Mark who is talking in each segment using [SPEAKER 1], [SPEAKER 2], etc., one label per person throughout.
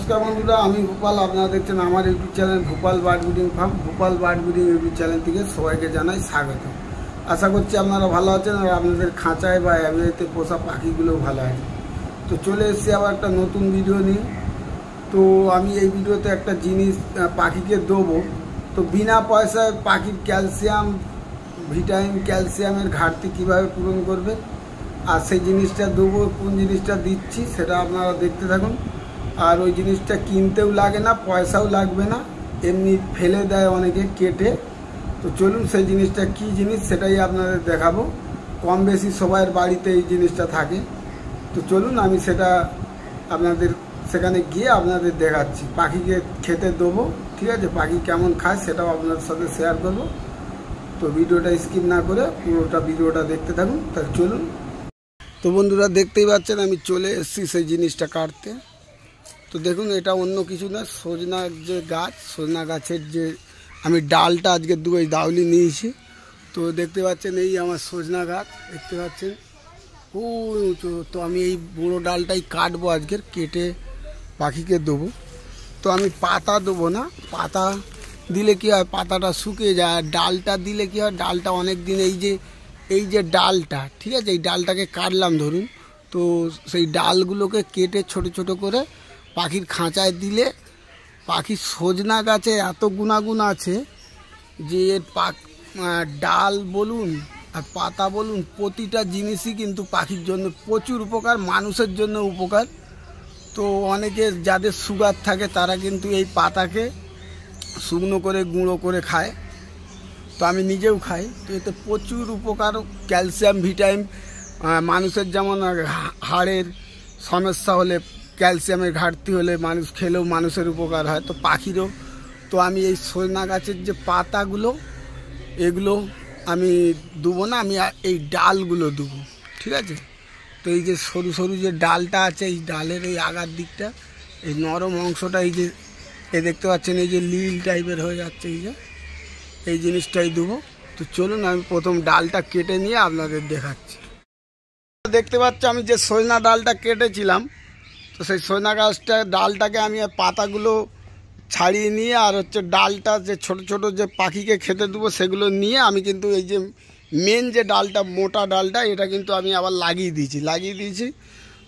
[SPEAKER 1] नमस्कार बंधुरा भूपाल अपनारा देखছেন আমার YouTube channel Bhopal bird breeding farm. Bhopal bird breeding YouTube channel থেকে সবাইকে জানাই স্বাগত। আশা করছি আপনারা ভালো আছেন আর আপনাদের খাঁচায় বা অ্যাভিয়ারিতে পোষা পাখিগুলো ভালো আছে। তো চলে এসেছি আবার একটা নতুন ভিডিও নিয়ে। তো আমি এই ভিডিওতে একটা জিনিস পাখিকে দেবো, তো বিনা পয়সায় পাখির ক্যালসিয়াম ভিটামিন ক্যালসিয়ামের ঘাটতি কীভাবে পূরণ করবে আর সেই জিনিসটা দেবো, কোন জিনিসটা দিচ্ছি সেটা আপনারা দেখতে থাকুন। আর ওই জিনিসটা কিনতেও লাগে না, পয়সাও লাগবে না, এমনি ফেলে দেয় অনেকে কেটে। তো চলুন সেই জিনিসটা কি জিনিস সেটাই আপনাদের দেখাবো। কম বেশি সবাইয়ের বাড়িতে এই জিনিসটা থাকে। তো চলুন আমি সেটা আপনাদের সেখানে গিয়ে আপনাদের দেখাচ্ছি। পাখিকে খেতে দেবো, ঠিক আছে, পাখি কেমন খায় সেটাও আপনাদের সাথে শেয়ার করবো। তো ভিডিওটা স্কিপ না করে পুরোটা ভিডিওটা দেখতে থাকুন। তাহলে চলুন। তো বন্ধুরা দেখতেই পাচ্ছেন আমি চলে এসেছি সেই জিনিসটা কাটতে। তো দেখুন এটা অন্য কিছু না, সজনার যে গাছ, সজনা গাছের যে আমি ডালটা আজকে দুই দাউলি নিয়েছি। তো দেখতে পাচ্ছেন এই আমার সজনা গাছ দেখতে পাচ্ছেন ও। তো আমি এই বড়ো ডালটাই কাটবো আজকের, কেটে পাখিকে দেবো। তো আমি পাতা দেবো না, পাতা দিলে কী হয় পাতাটা শুকিয়ে যায়, আর ডালটা দিলে কী হয় ডালটা অনেক দিন এই যে ডালটা, ঠিক আছে, এই ডালটাকে কাটলাম ধরুন। তো সেই ডালগুলোকে কেটে ছোট ছোট করে পাখির খাঁচায় দিলে পাখির সজনা গাছে এত গুণাগুণ আছে যে ডাল বলুন আর পাতা বলুন প্রতিটা জিনিসই কিন্তু পাখির জন্য প্রচুর উপকার, মানুষের জন্য উপকার। তো অনেকে যাদের সুগার থাকে তারা কিন্তু এই পাতাকে শুকনো করে গুঁড়ো করে খায়। তো আমি নিজেও খাই। তো এতে প্রচুর উপকার, ক্যালসিয়াম ভিটামিন, মানুষের যেমন হাড়ের সমস্যা হলে ক্যালসিয়ামের ঘাটতি হলে মানুষ খেলেও মানুষের উপকার হয়, তো পাখিরও। তো আমি এই সজনা গাছের যে পাতাগুলো এগুলো আমি দেবো না, আমি এই ডালগুলো দেবো, ঠিক আছে। তো এই যে সরু সরু যে ডালটা আছে এই ডালের এই আগার দিকটা, এই নরম অংশটা এই যে দেখতে পাচ্ছেন এই যে লীল টাইপের হয়ে যাচ্ছে, এই জিনিসটাই দেবো। তো চলুন আমি প্রথম ডালটা কেটে নিয়ে আপনাদের দেখাচ্ছি। দেখতে পাচ্ছি আমি যে সজনা ডালটা কেটেছিলাম, তো সেই সজনা গাছটা ডালটাকে আমি পাতাগুলো ছাড়িয়ে নিয়ে আর ডালটা যে ছোট ছোট যে পাখিকে খেতে দেবো সেগুলো নিয়ে আমি কিন্তু এই যে মেন যে ডালটা মোটা ডালটা এটা কিন্তু আমি আবার লাগিয়ে দিয়েছি।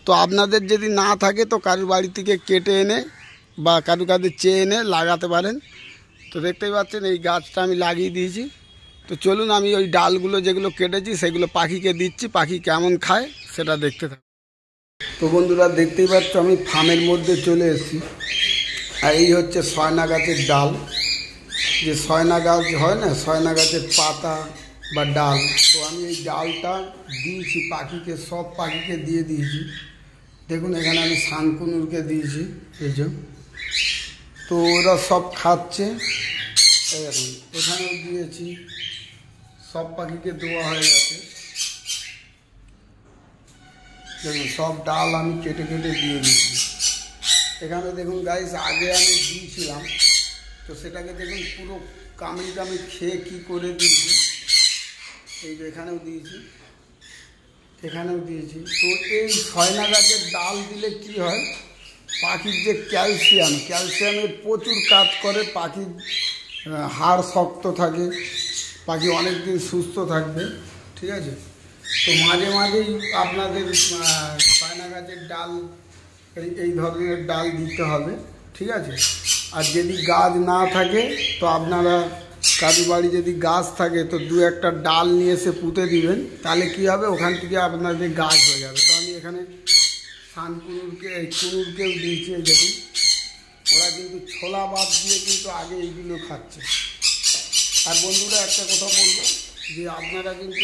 [SPEAKER 1] তো আপনাদের যদি না থাকে তো কারোর বাড়ি থেকে কেটে এনে বা কারোর চেয়ে এনে লাগাতে পারেন। তো দেখতেই পাচ্ছেন এই গাছটা আমি লাগিয়ে দিয়েছি। তো চলুন আমি ওই ডালগুলো যেগুলো কেটেছি সেগুলো পাখিকে দিচ্ছি, পাখি কেমন খায় সেটা দেখতে থাকুন। তো বন্ধুরা দেখতেই পাচ্ছ আমি ফার্মের মধ্যে চলে এসেছি। আর এই হচ্ছে সয়না গাছের ডাল, যে সয়না গাছ হয় না, সয়না গাছের পাতা বা ডাল। তো আমি এই ডালটা দিয়েছি পাখিকে, সব পাখিকে দিয়ে দিয়েছি। দেখুন এখানে আমি শানকুনুরকে দিয়েছি এই যে, তো ওরা সব খাচ্ছে। এখন এখানেও দিয়েছি, সব পাখিকে দেওয়া হয়ে গেছে। দেখুন সব ডাল আমি কেটে কেটে দিয়ে দিয়েছি। এখানে দেখুন গাইস আগে আমি দিয়েছিলাম, তো সেটাকে দেখুন পুরো কামড়ি খেয়ে কী করে দিয়েছি। এই যে এখানেও দিয়েছি, এখানেও দিয়েছি। তো এই সয়না গাছের ডাল দিলে কি হয়, পাখির যে ক্যালসিয়ামের প্রচুর কাজ করে, পাখির হাড় শক্ত থাকে, পাখি অনেক দিন সুস্থ থাকবে, ঠিক আছে। তো মাঝে মাঝেই আপনাদের সয়না গাছের ডাল এই ধরনের ডাল দিতে হবে, ঠিক আছে। আর যদি গাছ না থাকে তো আপনারা কারোর বাড়ি যদি গাছ থাকে তো দু একটা ডাল নিয়ে এসে পুঁতে দিবেন, তাহলে কী হবে ওখান থেকে আপনাদের গাছ হয়ে যাবে। তো আমি এখানে কুনুরকেও দিয়েছি। দেখুন ওরা কিন্তু ছোলা বাদ দিয়ে কিন্তু আগে এইগুলো খাচ্ছে। আর বন্ধুরা একটা কথা বলবো যে আপনারা কিন্তু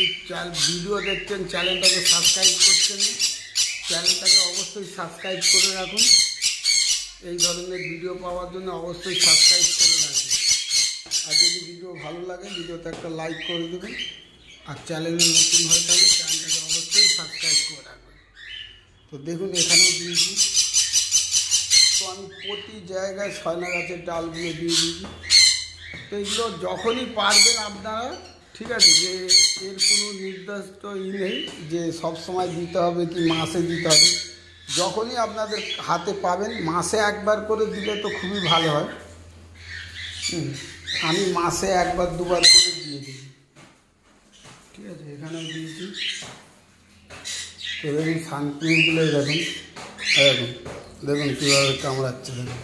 [SPEAKER 1] ভিডিও দেখছেন, চ্যানেলটাকে সাবস্ক্রাইব করছেন না, চ্যানেলটাকে অবশ্যই সাবস্ক্রাইব করে রাখুন। এই ধরনের ভিডিও পাওয়ার জন্য অবশ্যই সাবস্ক্রাইব করে রাখুন। আর যদি ভিডিও ভালো লাগে ভিডিওতে একটা লাইক করে দেবেন, আর চ্যানেলে নতুন হয়ে থাকলে চ্যানেলটাকে অবশ্যই সাবস্ক্রাইব করে রাখবেন। তো দেখুন এখানেও দিয়েছি। তো আমি প্রতি জায়গায় সয়না গাছের ডালগুলো দিয়ে দিয়েছি। তো এগুলো যখনই পারবেন আপনারা, ঠিক আছে, যে এর কোনো নির্দিষ্ট নেই যে সব সময় দিতে হবে কি মাসে দিতে হবে। যখনই আপনাদের হাতে পাবেন মাসে একবার করে দিলে তো খুবই ভালো হয়। আমি মাসে একবার দুবার করে দিয়ে দিই, ঠিক আছে। এখানেও দিয়েছি। তো দেখুন শান্তিগুলো দেখুন, দেখুন দেখুন কীভাবে কামড়াচ্ছে, দেখুন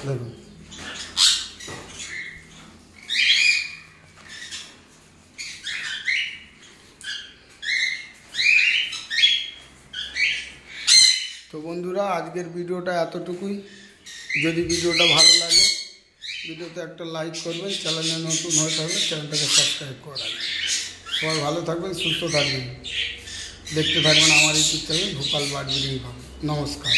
[SPEAKER 1] দেখুন। তো বন্ধুরা আজকের ভিডিওটা এতটুকুই। যদি ভিডিওটা ভালো লাগে ভিডিওতে একটা লাইক করবেন, চ্যানেলে নতুন হয়ে থাকলে চ্যানেলটাকে সাবস্ক্রাইব করে রাখবেন। সবাই ভালো থাকবেন, সুস্থ থাকবেন, দেখতে থাকবেন আমার YouTube channel Bhopal bird breeding farm. নমস্কার।